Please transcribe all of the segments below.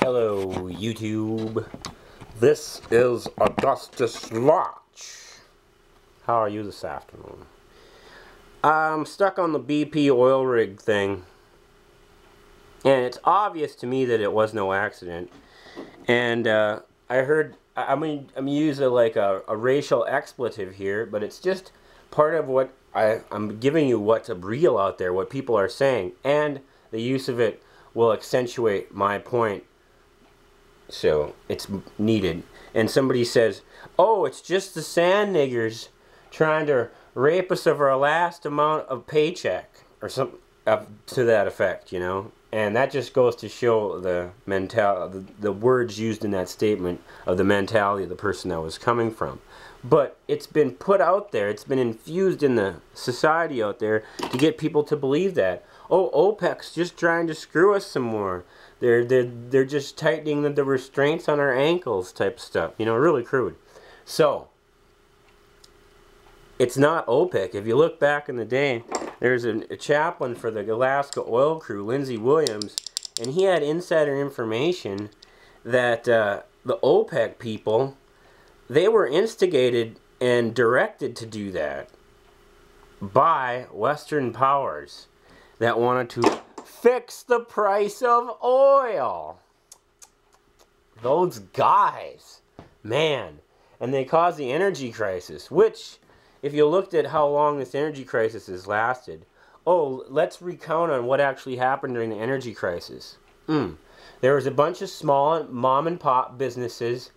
Hello, YouTube. This is Augustus Lodge. How are you this afternoon? I'm stuck on the BP oil rig thing. And it's obvious to me that it was no accident. And I heard, I'm using like a racial expletive here, but it's just part of what I'm giving you what's real out there, what people are saying. And the use of it will accentuate my point. So it's needed. And somebody says, oh, it's just the sand niggers trying to rape us of our last amount of paycheck, or something to that effect, you know. And that just goes to show the the words used in that statement of the mentality of the person that was coming from. But it's been put out there, it's been infused in the society out there to get people to believe that. Oh, OPEC's just trying to screw us some more. They're just tightening the restraints on our ankles type stuff. You know, really crude. So, it's not OPEC. If you look back in the day, there's a chaplain for the Alaska oil crew, Lindsey Williams, and he had insider information that the OPEC people, they were instigated and directed to do that by Western powers that wanted to fix the price of oil. Those guys, man. And they caused the energy crisis, which, if you looked at how long this energy crisis has lasted, oh, let's recount on what actually happened during the energy crisis. There was a bunch of small mom and pop businesses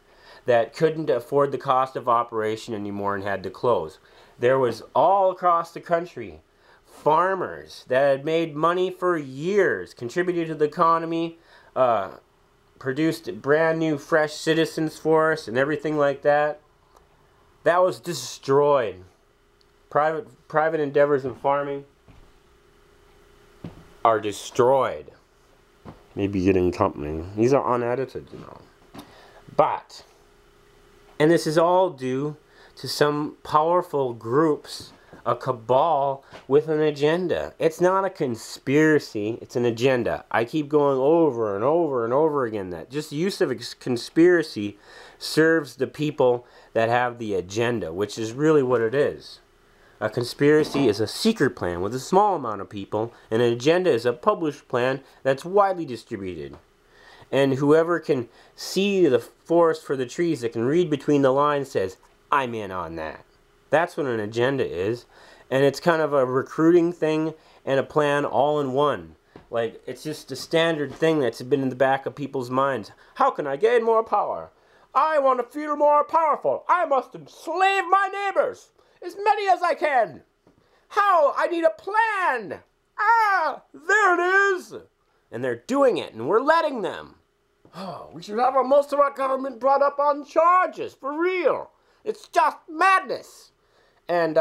that couldn't afford the cost of operation anymore and had to close. There was all across the country farmers that had made money for years, contributed to the economy, produced brand new fresh citizens for us and everything like that. That was destroyed. Private endeavors in farming are destroyed. Maybe getting company. These are unedited, you know. But, and this is all due to some powerful groups, a cabal with an agenda. It's not a conspiracy, it's an agenda. I keep going over and over and over again that just use of conspiracy serves the people that have the agenda, which is really what it is. A conspiracy is a secret plan with a small amount of people, and an agenda is a published plan that's widely distributed. And whoever can see the forest for the trees, that can read between the lines, says, I'm in on that. That's what an agenda is. And it's kind of a recruiting thing and a plan all in one. Like, it's just a standard thing that's been in the back of people's minds. How can I gain more power? I want to feel more powerful. I must enslave my neighbors, as many as I can. How? I need a plan. Ah, there it is. And they're doing it, and we're letting them. Oh, we should have most of our government brought up on charges, for real. It's just madness. And,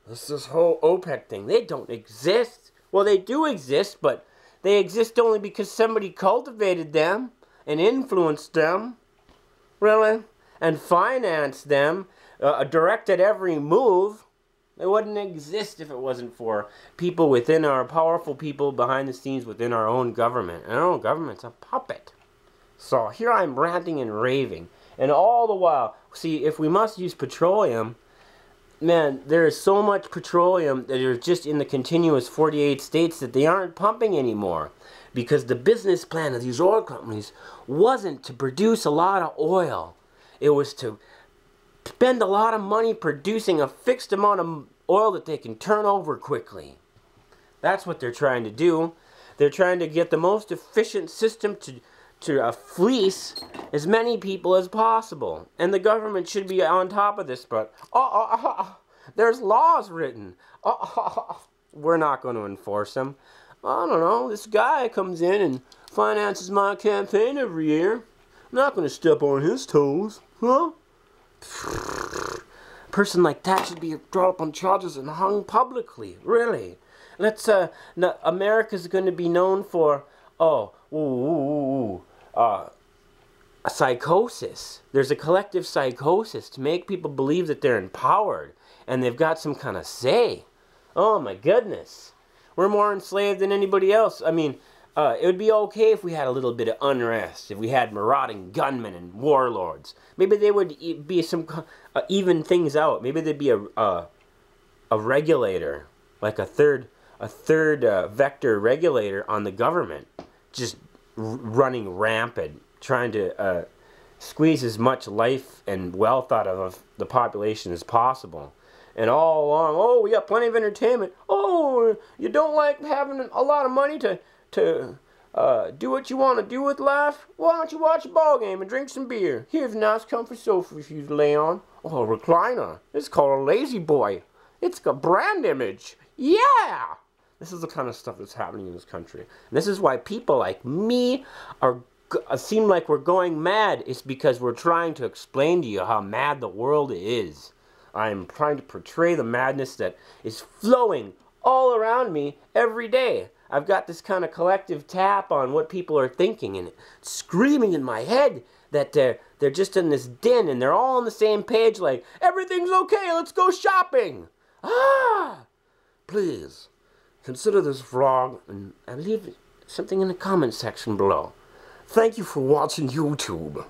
this whole OPEC thing, they don't exist. Well, they do exist, but they exist only because somebody cultivated them and influenced them, really, and financed them, directed every move. They wouldn't exist if it wasn't for people within our powerful people behind the scenes within our own government. And our own government's a puppet. So here I'm ranting and raving. And all the while, see, if we must use petroleum, man, there is so much petroleum that is just in the continuous 48 states that they aren't pumping anymore. Because the business plan of these oil companies wasn't to produce a lot of oil. It was to spend a lot of money producing a fixed amount of oil that they can turn over quickly. That's what they're trying to do. They're trying to get the most efficient system to fleece as many people as possible. And the government should be on top of this, but there's laws written. We're not going to enforce them. I don't know, this guy comes in and finances my campaign every year. I'm not going to step on his toes, huh? A person like that should be brought up on charges and hung publicly, really. America's going to be known for, a psychosis. There's a collective psychosis to make people believe that they're empowered and they've got some kind of say. Oh my goodness. We're more enslaved than anybody else. I mean, it would be okay if we had a little bit of unrest, if we had marauding gunmen and warlords. Maybe they would be some even things out. Maybe there'd be a regulator, like a third vector regulator on the government, just running rampant, trying to squeeze as much life and wealth out of the population as possible. And all along, oh, we got plenty of entertainment. Oh, you don't like having a lot of money to do what you want to do with life? Why don't you watch a ball game and drink some beer? Here's a nice comfy sofa for you to lay on. Oh, a recliner. It's called a Lazy Boy. It's a brand image. Yeah! This is the kind of stuff that's happening in this country. And this is why people like me seem like we're going mad. It's because we're trying to explain to you how mad the world is. I'm trying to portray the madness that is flowing all around me every day. I've got this kind of collective tap on what people are thinking and screaming in my head that they're just in this din and they're all on the same page like, everything's okay, let's go shopping. Please, consider this vlog and leave something in the comment section below. Thank you for watching YouTube.